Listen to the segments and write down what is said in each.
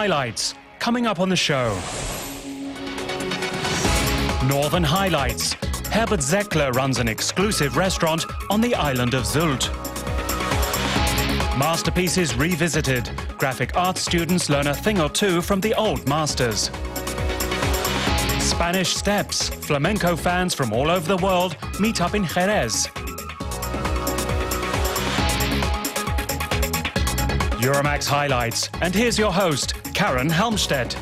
highlights coming up on the show. Northern Highlights. Herbert Seckler runs an exclusive restaurant on the island of Sylt. Masterpieces Revisited. Graphic arts students learn a thing or two from the old masters. Spanish Steps. Flamenco fans from all over the world meet up in Jerez. Euromaxx highlights. And here's your host, Karen Helmstedt.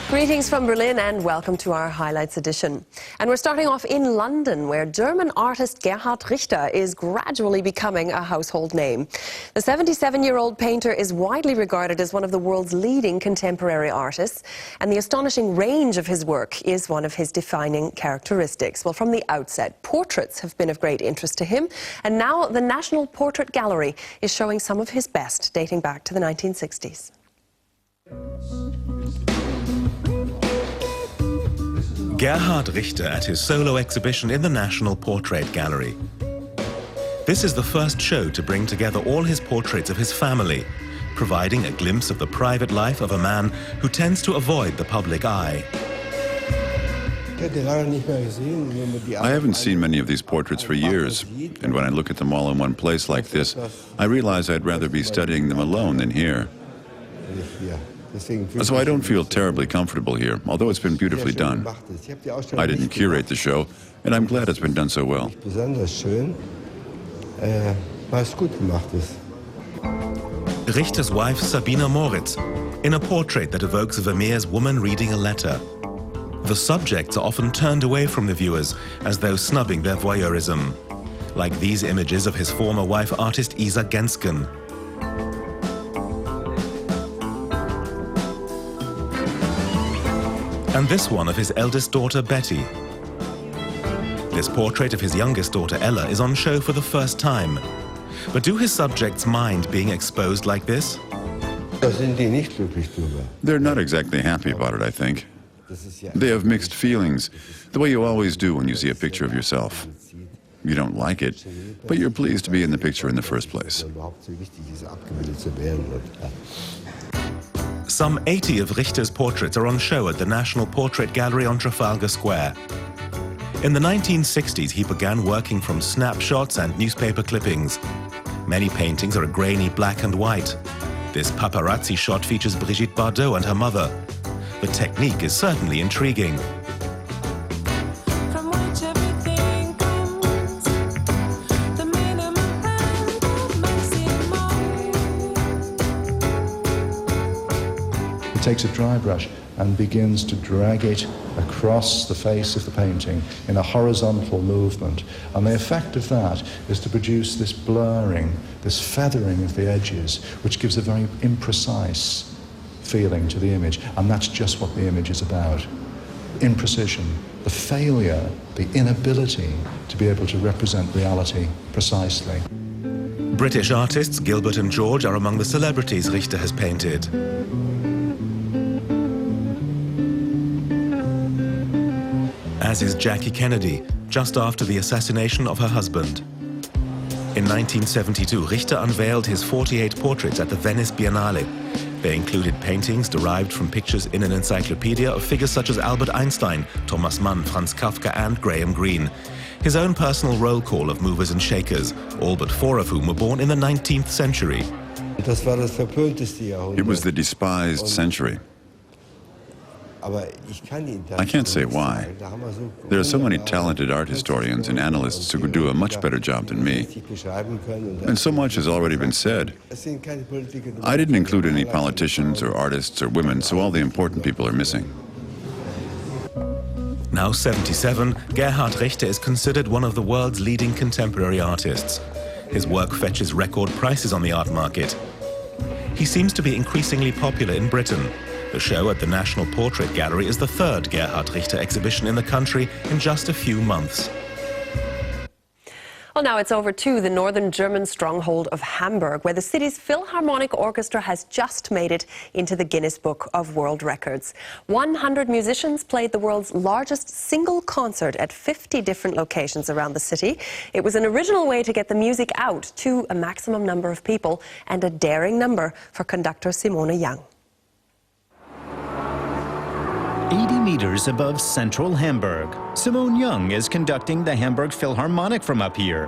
Greetings from Berlin and welcome to our Highlights edition. And we're starting off in London, where German artist Gerhard Richter is gradually becoming a household name. The 77-year-old painter is widely regarded as one of the world's leading contemporary artists, and the astonishing range of his work is one of his defining characteristics. Well, from the outset, portraits have been of great interest to him, and now the National Portrait Gallery is showing some of his best, dating back to the 1960s. Gerhard Richter at his solo exhibition in the National Portrait Gallery. This is the first show to bring together all his portraits of his family, providing a glimpse of the private life of a man who tends to avoid the public eye. I haven't seen many of these portraits for years, and when I look at them all in one place like this, I realize I'd rather be studying them alone than here. So I don't feel terribly comfortable here, although it's been beautifully done. I didn't curate the show, and I'm glad it's been done so well. Richter's wife Sabina Moritz, in a portrait that evokes Vermeer's woman reading a letter. The subjects are often turned away from the viewers, as though snubbing their voyeurism, like these images of his former wife, artist Isa Gensken. And this one of his eldest daughter, Betty. This portrait of his youngest daughter, Ella, is on show for the first time. But do his subjects mind being exposed like this? They're not exactly happy about it, I think. They have mixed feelings, the way you always do when you see a picture of yourself. You don't like it, but you're pleased to be in the picture in the first place. Some 80 of Richter's portraits are on show at the National Portrait Gallery on Trafalgar Square. In the 1960s, he began working from snapshots and newspaper clippings. Many paintings are a grainy black and white. This paparazzi shot features Brigitte Bardot and her mother. The technique is certainly intriguing. Takes a dry brush and begins to drag it across the face of the painting in a horizontal movement. And the effect of that is to produce this blurring, this feathering of the edges, which gives a very imprecise feeling to the image. And that's just what the image is about. Imprecision, the failure, the inability to be able to represent reality precisely. British artists Gilbert and George are among the celebrities Richter has painted. As is Jackie Kennedy, just after the assassination of her husband. In 1972, Richter unveiled his 48 portraits at the Venice Biennale. They included paintings derived from pictures in an encyclopedia of figures such as Albert Einstein, Thomas Mann, Franz Kafka and Graham Greene. His own personal roll call of movers and shakers, all but 4 of whom were born in the 19th century. It was the despised century. I can't say why. There are so many talented art historians and analysts who could do a much better job than me. And so much has already been said. I didn't include any politicians or artists or women, so all the important people are missing. Now 77, Gerhard Richter is considered one of the world's leading contemporary artists. His work fetches record prices on the art market. He seems to be increasingly popular in Britain. The show at the National Portrait Gallery is the third Gerhard Richter exhibition in the country in just a few months. Well, now it's over to the northern German stronghold of Hamburg, where the city's Philharmonic Orchestra has just made it into the Guinness Book of World Records. 100 musicians played the world's largest single concert at 50 different locations around the city. It was an original way to get the music out to a maximum number of people, and a daring number for conductor Simone Young. 80 meters above central Hamburg. Simone Young is conducting the Hamburg Philharmonic from up here.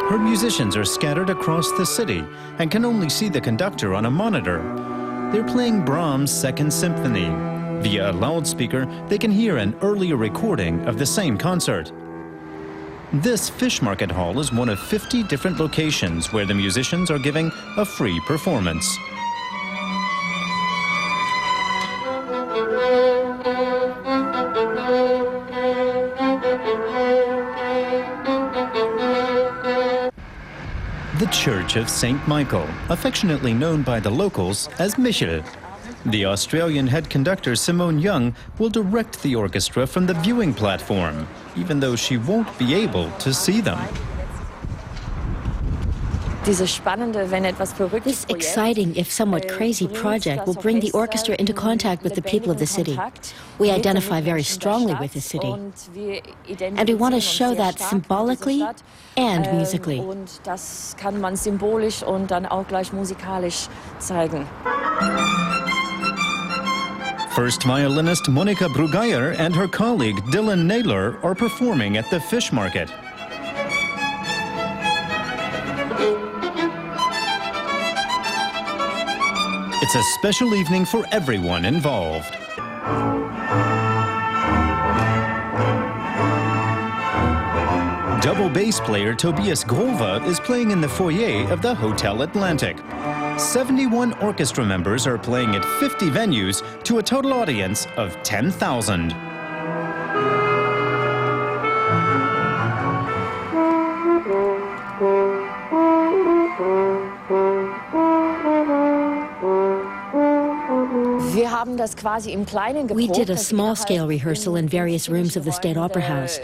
Her musicians are scattered across the city and can only see the conductor on a monitor. They're playing Brahms' Second Symphony. Via a loudspeaker, they can hear an earlier recording of the same concert. This fish market hall is one of 50 different locations where the musicians are giving a free performance. The Church of St. Michael, affectionately known by the locals as Michel. The Australian head conductor Simone Young will direct the orchestra from the viewing platform, even though she won't be able to see them. This exciting, if somewhat crazy project will bring the orchestra into contact with the people of the city. We identify very strongly with the city, and we want to show that symbolically and musically. First violinist Monika Brugeyer and her colleague Dylan Naylor are performing at the fish market. It's a special evening for everyone involved. Double bass player Tobias Grover is playing in the foyer of the Hotel Atlantic. 71 orchestra members are playing at 50 venues to a total audience of 10,000. We did a small-scale rehearsal in various rooms of the State Opera House.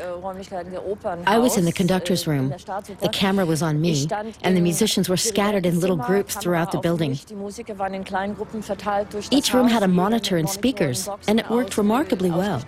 I was in the conductor's room. The camera was on me, and the musicians were scattered in little groups throughout the building. Each room had a monitor and speakers, and it worked remarkably well.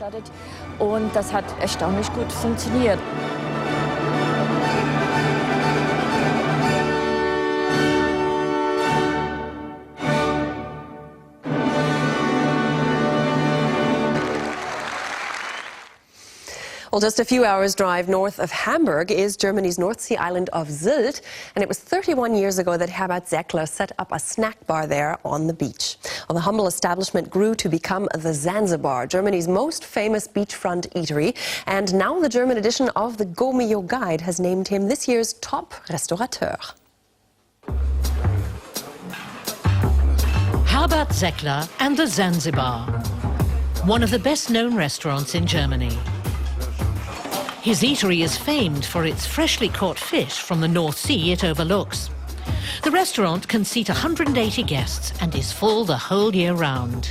Well, just a few hours' drive north of Hamburg is Germany's North Sea island of Sylt, and it was 31 years ago that Herbert Seckler set up a snack bar there on the beach. Well, the humble establishment grew to become the Zanzibar, Germany's most famous beachfront eatery, and now the German edition of the Go Mio Guide has named him this year's top restaurateur. Herbert Seckler and the Zanzibar, one of the best-known restaurants in Germany. His eatery is famed for its freshly caught fish from the North Sea it overlooks. The restaurant can seat 180 guests and is full the whole year round.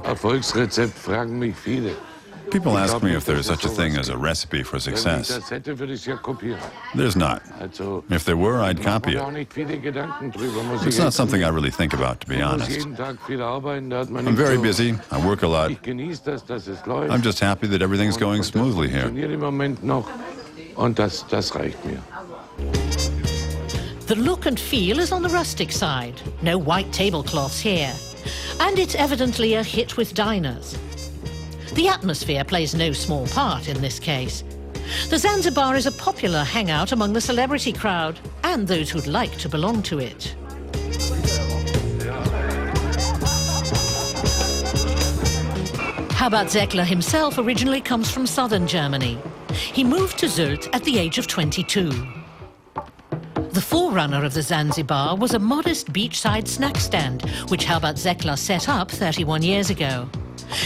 Erfolgsrezept fragen mich viele. People ask me if there's such a thing as a recipe for success. There's not. If there were, I'd copy it. It's not something I really think about, to be honest. I'm very busy. I work a lot. I'm just happy that everything's going smoothly here. The look and feel is on the rustic side. No white tablecloths here. And it's evidently a hit with diners. The atmosphere plays no small part in this case. The Zanzibar is a popular hangout among the celebrity crowd and those who'd like to belong to it. Herbert Seckler himself originally comes from southern Germany. He moved to Sylt at the age of 22. The forerunner of the Zanzibar was a modest beachside snack stand, which Herbert Seckler set up 31 years ago.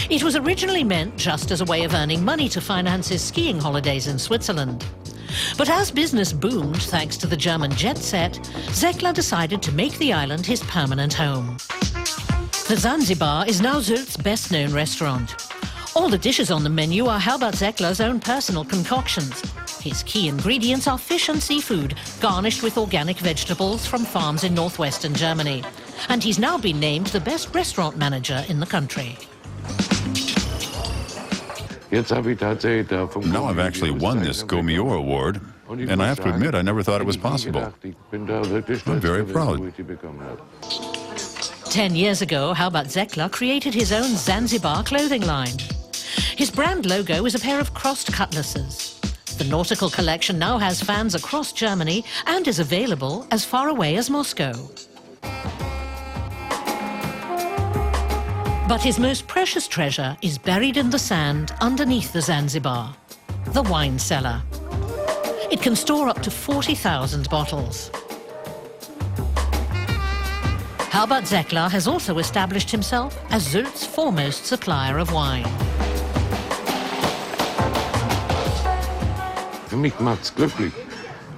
It was originally meant just as a way of earning money to finance his skiing holidays in Switzerland. But as business boomed thanks to the German jet set, Seckler decided to make the island his permanent home. The Zanzibar is now Sylt's best-known restaurant. All the dishes on the menu are Herbert Seckler's own personal concoctions. His key ingredients are fish and seafood, garnished with organic vegetables from farms in northwestern Germany. And he's now been named the best restaurant manager in the country. Now I've actually won this Go Mio award, and I have to admit I never thought it was possible. I'm very proud. 10 years ago, Herbert Seckler created his own Zanzibar clothing line. His brand logo is a pair of crossed cutlasses. The nautical collection now has fans across Germany and is available as far away as Moscow. But his most precious treasure is buried in the sand underneath the Zanzibar, the wine cellar. It can store up to 40,000 bottles. Herbert Seckler has also established himself as Sylt's foremost supplier of wine.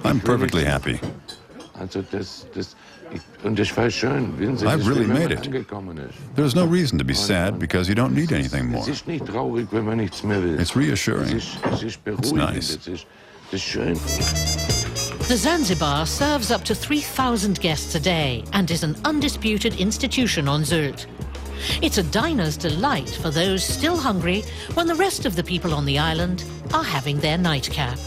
I'm perfectly happy. I've really made it. There's no reason to be sad because you don't need anything more. It's reassuring. It's nice. The Zanzibar serves up to 3,000 guests a day and is an undisputed institution on Sylt. It's a diner's delight for those still hungry when the rest of the people on the island are having their nightcap.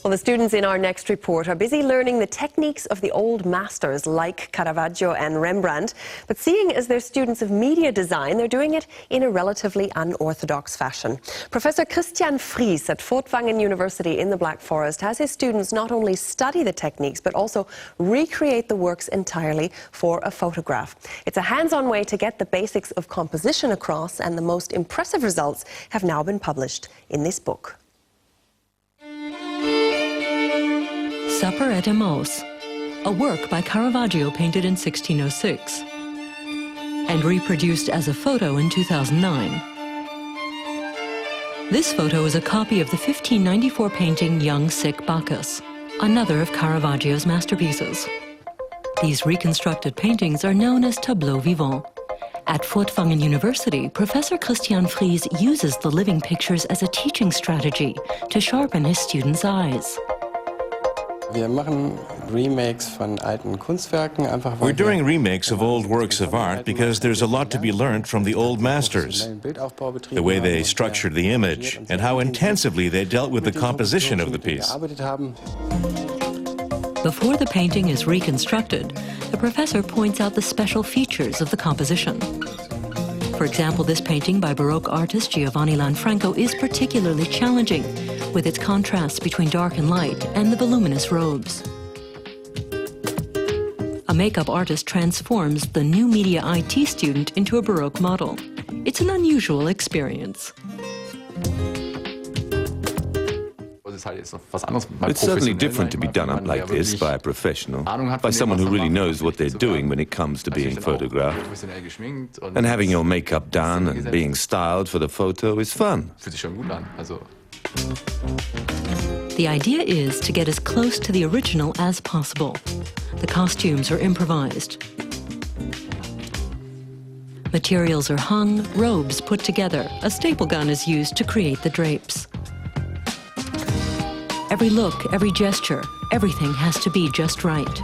Well, the students in our next report are busy learning the techniques of the old masters like Caravaggio and Rembrandt. But seeing as they're students of media design, they're doing it in a relatively unorthodox fashion. Professor Christian Fries at Furtwangen University in the Black Forest has his students not only study the techniques, but also recreate the works entirely for a photograph. It's a hands-on way to get the basics of composition across, and the most impressive results have now been published in this book. Supper at Emmaus, a work by Caravaggio painted in 1606 and reproduced as a photo in 2009. This photo is a copy of the 1594 painting Young Sick Bacchus, another of Caravaggio's masterpieces. These reconstructed paintings are known as tableaux vivants. At Furtwangen University, Professor Christian Fries uses the living pictures as a teaching strategy to sharpen his students' eyes. We're doing remakes of old works of art because there's a lot to be learned from the old masters. The way they structured the image and how intensively they dealt with the composition of the piece. Before the painting is reconstructed, the professor points out the special features of the composition. For example, this painting by Baroque artist Giovanni Lanfranco is particularly challenging, with its contrasts between dark and light and the voluminous robes. A makeup artist transforms the new media IT student into a Baroque model. It's an unusual experience. It's certainly different to be done up like this by a professional, by someone who really knows what they're doing when it comes to being photographed. And having your makeup done and being styled for the photo is fun. The idea is to get as close to the original as possible. The costumes are improvised. Materials are hung, robes put together. A staple gun is used to create the drapes. Every look, every gesture, everything has to be just right.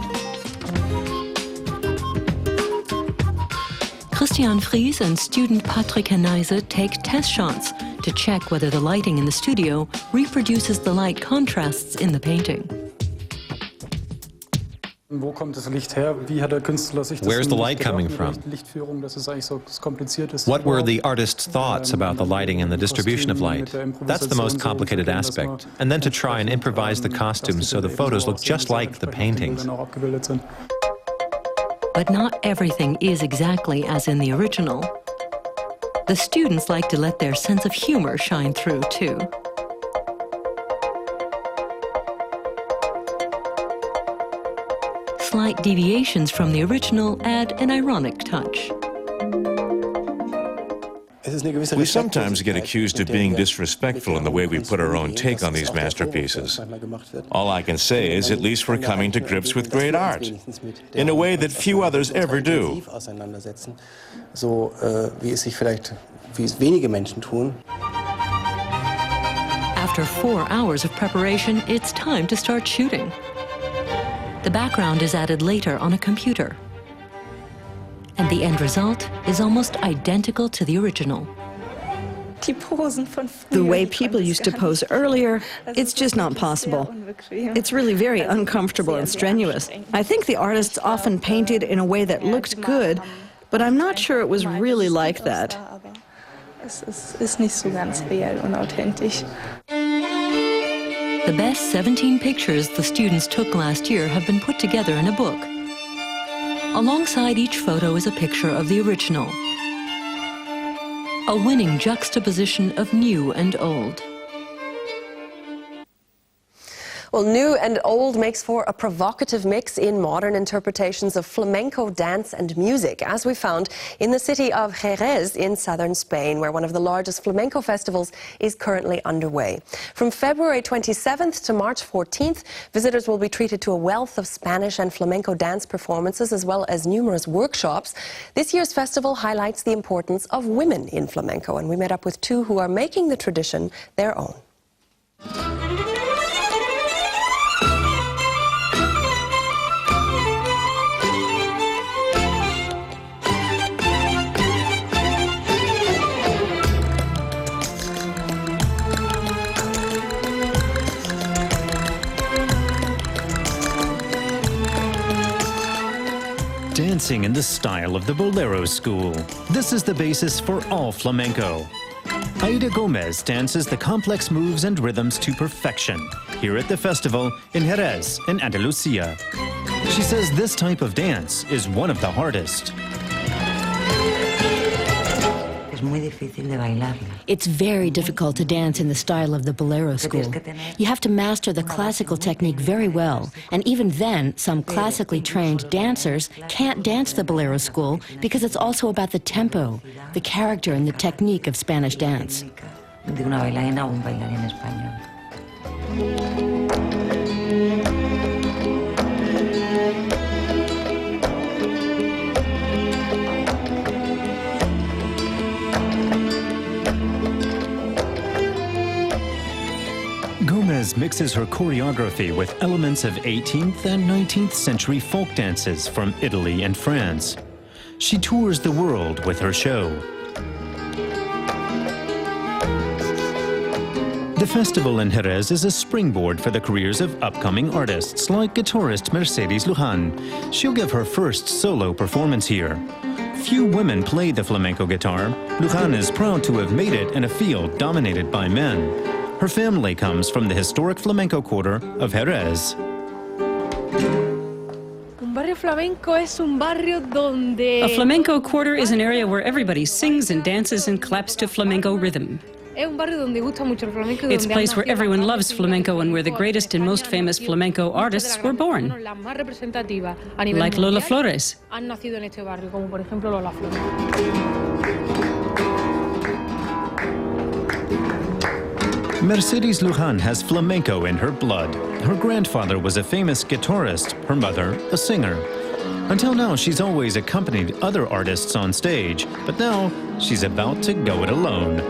Christian Fries and student Patrick Heneise take test shots to check whether the lighting in the studio reproduces the light contrasts in the painting. Where's the light coming from? What were the artist's thoughts about the lighting and the distribution of light? That's the most complicated aspect. And then to try and improvise the costumes so the photos look just like the paintings. But not everything is exactly as in the original. The students like to let their sense of humor shine through, too. Slight deviations from the original add an ironic touch. We sometimes get accused of being disrespectful in the way we put our own take on these masterpieces. All I can say is at least we're coming to grips with great art, in a way that few others ever do. After 4 hours of preparation, it's time to start shooting. The background is added later on a computer. And the end result is almost identical to the original. The way people used to pose earlier, it's just not possible. It's really very uncomfortable and strenuous. I think the artists often painted in a way that looked good, but I'm not sure it was really like that. The best 17 pictures the students took last year have been put together in a book. Alongside each photo is a picture of the original. A winning juxtaposition of new and old. Well, new and old makes for a provocative mix in modern interpretations of flamenco dance and music, as we found in the city of Jerez in southern Spain, where one of the largest flamenco festivals is currently underway. From February 27th to March 14th, visitors will be treated to a wealth of Spanish and flamenco dance performances, as well as numerous workshops. This year's festival highlights the importance of women in flamenco, and we met up with two who are making the tradition their own. Dancing in the style of the Bolero school. This is the basis for all flamenco. Aida Gomez dances the complex moves and rhythms to perfection here at the festival in Jerez, in Andalusia. She says this type of dance is one of the hardest. It's very difficult to dance in the style of the Bolero school. You have to master the classical technique very well, and even then, some classically trained dancers can't dance the Bolero school because it's also about the tempo, the character and the technique of Spanish dance. Gomez mixes her choreography with elements of 18th and 19th century folk dances from Italy and France. She tours the world with her show. The festival in Jerez is a springboard for the careers of upcoming artists like guitarist Mercedes Lujan. She'll give her first solo performance here. Few women play the flamenco guitar. Lujan is proud to have made it in a field dominated by men. Her family comes from the historic flamenco quarter of Jerez. A flamenco quarter is an area where everybody sings and dances and claps to flamenco rhythm. It's a place where everyone loves flamenco and where the greatest and most famous flamenco artists were born, like Lola Flores. Mercedes Lujan has flamenco in her blood. Her grandfather was a famous guitarist, her mother a singer. Until now, she's always accompanied other artists on stage, but now she's about to go it alone.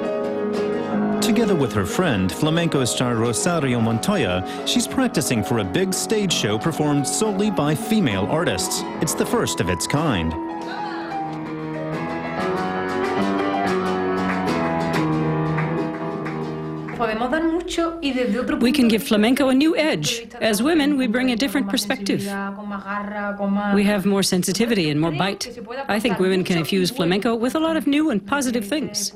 Together with her friend, flamenco star Rosario Montoya, she's practicing for a big stage show performed solely by female artists. It's the first of its kind. We can give flamenco a new edge. As women, we bring a different perspective. We have more sensitivity and more bite. I think women can infuse flamenco with a lot of new and positive things.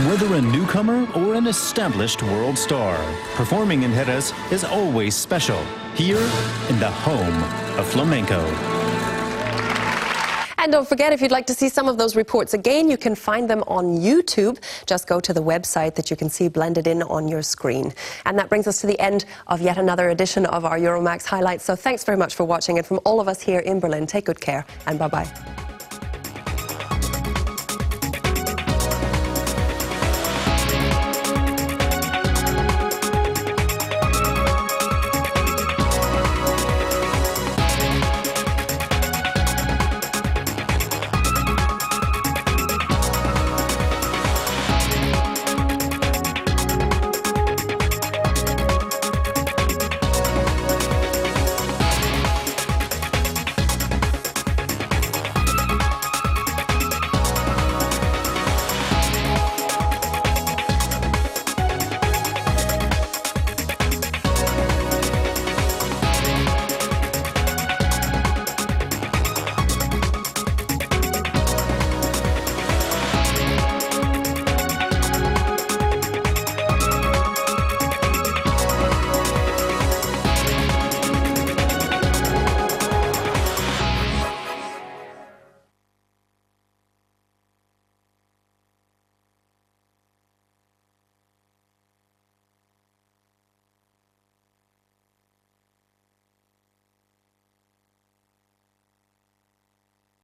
Whether a newcomer or an established world star, performing in Jerez is always special, here in the home of flamenco. And don't forget, if you'd like to see some of those reports again, you can find them on YouTube. Just go to the website that you can see blended in on your screen. And that brings us to the end of yet another edition of our Euromaxx highlights. So thanks very much for watching, and from all of us here in Berlin, take good care and bye-bye.